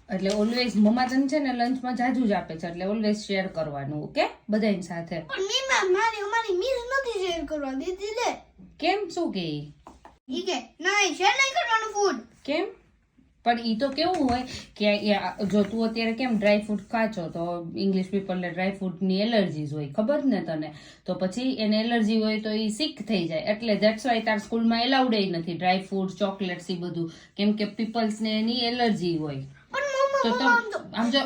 એટલે ઓલવેઝ મમ્મા તને છે ને લંચમાં જાજુ જ આપે છે, એટલે ઓલવેઝ શેર કરવાનું, ઓકે, બધાની સાથે. પણ મીમા અમારી મીસ નથી શેર કરવા દેતી લે. કેમ? શું કે ઈ કે નહીં શેર નહીં કરવાનું ફૂડ. કેમ? પણ ઈ તો કેવું હોય કે જો તું અત્યારે કેમ ડ્રાય ફ્રૂટ ખાચો તો ઇંગ્લિશ પીપલને ડ્રાય ફ્રૂટની એલર્જીઝ હોય, ખબર ને તને? તો પછી એને એલર્જી હોય તો એ સિક થઈ જાય, એટલે ધેટ્સ વાય તાર સ્કૂલમાં એલાઉડ નથી ડ્રાય ફ્રૂટ, ચોકલેટ્સ એ બધું, કેમ કે પીપલ્સને એની એલર્જી હોય. તો આમ જો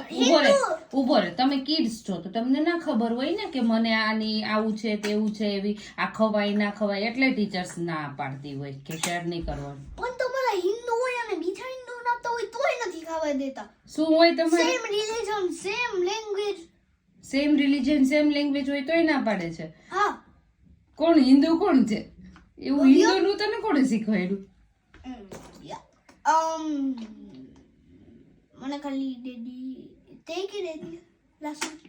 ઉભો રે, તમે કિડ્સ છો તો તમને ના ખબર હોય ને કે મને આની આવું છે તેવું છે, એવી આ ખવાય ના ખવાય, એટલે ટીચર્સ ના પાડતી હોય કે શેર નહીં કરવાનું. પણ તમારા હિન્દુ હોય અને બીજા હિન્દુ નાતા હોય તોય નથી ખાવા દેતા. શું હોય તમારે? Same religion same language. Same religion same language હોય તોય ના પાડે છે? હા. કોણ હિન્દુ કોણ છે? એવું હિન્દુનું તને કોણે શીખવાડ્યું? મને ખાલી ડેડી તે કે ડેડી લાસ્ટ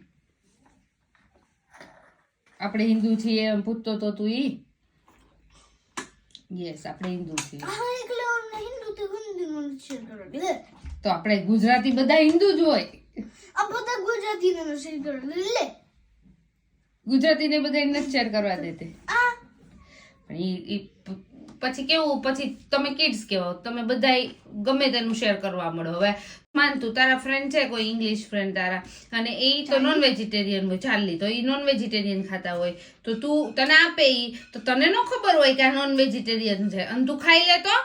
આપણે હિન્દુ છીએ એમ પૂછતો તો તું ઈ? યસ, આપણે હિન્દુ છીએ. હા એકલો હિન્દુ તો હિન્દુ શેર કરો લે. તો આપણે ગુજરાતી બધા હિન્દુ જ હોય. આ બધા ગુજરાતી નો શેર કરો લે. ગુજરાતીને બધા નથી શેર કરવા દેતે. આ પણ ઈ પછી કેવું, પછી તમે કિડ્સ કહેવાઓ, તમે બધા ગમે તેનું શેર કરવા મળો. હવે માન તું તારા ફ્રેન્ડ છે કોઈ ઇંગ્લિશ ફ્રેન્ડ તારા, અને એ તો નોન વેજીટેરિયન હોય, ચાલી તો એ નોન વેજીટેરિયન ખાતા હોય, તો તું તને આપે ઈ, તો તને ન ખબર હોય કે આ નોન વેજીટેરિયન છે અને તું ખાઈ લે તો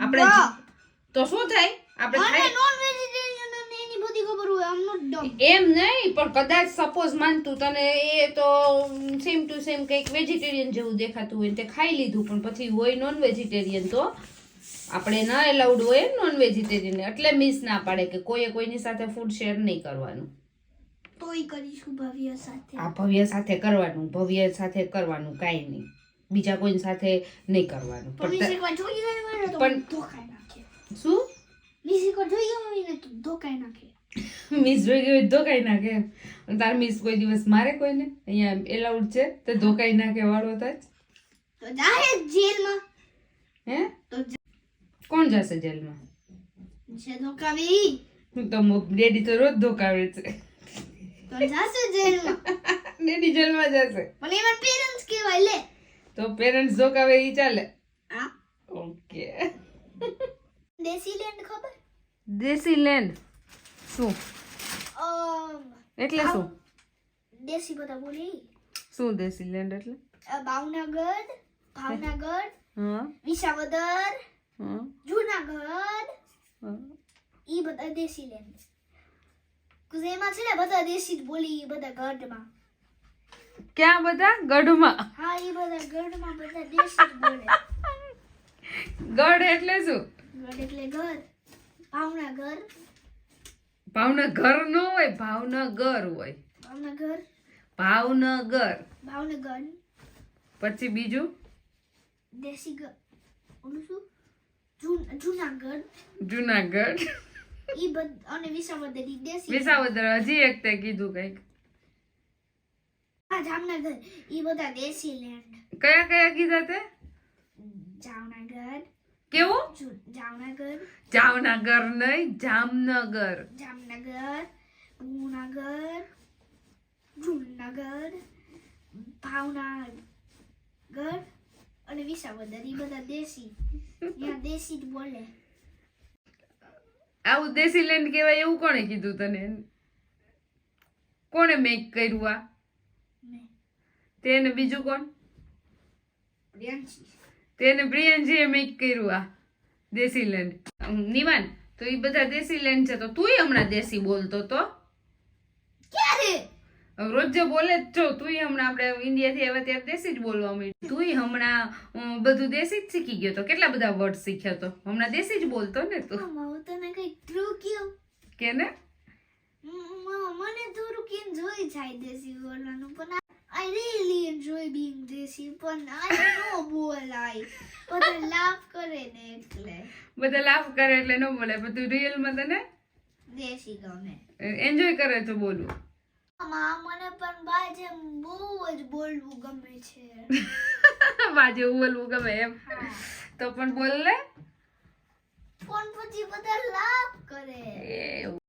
આપણે તો શું થાય? આપણે ખાઈ નોન વેજીટેરિયન અને એની બધી ખબર હોય. આમ નોટ ડમ. એમ નહીં, પણ કદાચ સપોઝ માનતું તને એ તો સેમ ટુ સેમ કંઈક વેજીટેરિયન જેવું દેખાતું હોય તે ખાઈ લીધું, પણ પછી હોય નોન વેજીટેરિયન, તો આપણે ના એલાઉડ હોય નોન વેજીટેરિયન, એટલે મિસ ના પાડે કે કોઈએ કોઈની સાથે ફૂડ શેર નહીં કરવાનું. તોય કરીશું ભવ્ય સાથે. આ ભવ્ય સાથે કરવાનું, ભવ્ય સાથે કરવાનું, કાંઈ નહીં, બીજા કોઈ સાથે નહીં કરવાનું. પણ એકવાર જોઈ ગયો તો પણ ધોકાઈ નાખે. શું? મિસ એકવાર જોઈ ગયો ને તો ધોકાઈ નાખે. મિસ જોઈ ગઈ ધોકાઈ નાખે એમ? તાર મિસ કોઈ દિવસ મારે કોઈને? અહીંયા એલાઉડ છે તો ધોકાઈ નાખે વાળો થાય તો જાહે જેલમાં. હે? તો કોણ જશે જેલમાં? છે ધોકાવી. હું તો ડેડી તો રોજ ધોકાવે છે. તો જાશે જેલમાં. ડેડી જેલમાં જશે પણ એમાં પેરેન્ટ્સ કહેવાય લે. તો પેરેન્ટ્સ ધોકાવે ઈ ચાલે? હા. ઓકે. દેશી લેન્ડ ખબર? દેશી લેન્ડ શું એટલે? શું દેશી બધા બોલી? શું દેશી લેન્ડ એટલે? ભાવનગર, હા વિસાવદર, હા જૂનાગઢ, હા. ઈ બધા દેશી લેન્ડ. એમાં છે ને બધા દેશી જ બોલી બધા ગઢમાં. ક્યાં બધા? ગઢમાં? હા ઈ બધા ગઢમાં બધા દેશી જ બોલે. ગઢ એટલે શું? ગઢ એટલે ઘર. ભાવનગર. ભાવનગર નો હોય, ભાવનગર હોય. ભાવનગર. ભાવનગર. પછી બીજું? દેશી ઓલું શું? જૂનાગઢ. જૂનાગઢ. ઈ અને વિસાવદર ઈ દેશી. વિસાવદર હજી એક તે કીધું કઈક. હા જામનગર ઈ બધા દેશી લેન્ડ. કયા કયા કીધા તે? જામનગર. કેવું? જામનગર. જામનગર નહીં, જામનગર. જામનગર, જૂનાગઢ, ભાવનગર અને વિસાવદર ઈ બધા દેશી. ત્યાં દેશી જ બોલે. આવું દેશી લેન્ડ કહેવાય એવું કોણે કીધું તને? કોણે મેક કર્યું આ? તેને બીજું કોણ? પ્રિયાંશી. તેને પ્રિયંશીએ મેક કર્યું આ દેશી લેન્ડ. નિવાન, તો એ બધા દેશી લેન્ડ છે, તો તુંય હમણાં દેશી બોલતો તો? ક્યારે? રોજ જે બોલે જ છો તુંય હમણાં, આપણે ઇન્ડિયાથી આવ્યા ત્યારે દેશી જ બોલવા માંડ્યું. તુંય હમણાં બધું દેશી જ શીખી ગયો તો. કેટલા બધા વર્ડ શીખ્યો તો? હમણાં દેશી જ બોલતો ને તું. હું તને કઈ ટ્રુ કયો કે ને? મને થોડુંક એન્જોય થાય દેશી બોલવાનું, પણ I really enjoy being દેશી, પણ I no બોલાય. બધા લાફ કરે ને એટલે. બધા લાફ કરે એટલે ન બોલે, પણ તું રિયલમાં તને દેશી ગમે. એન્જોય કરે તો બોલવું. મને પણ બાજે બહુ જ બોલવું ગમે છે. બાજુ બોલવું ગમે એમ? તો પણ બોલ લે. પણ પછી બધા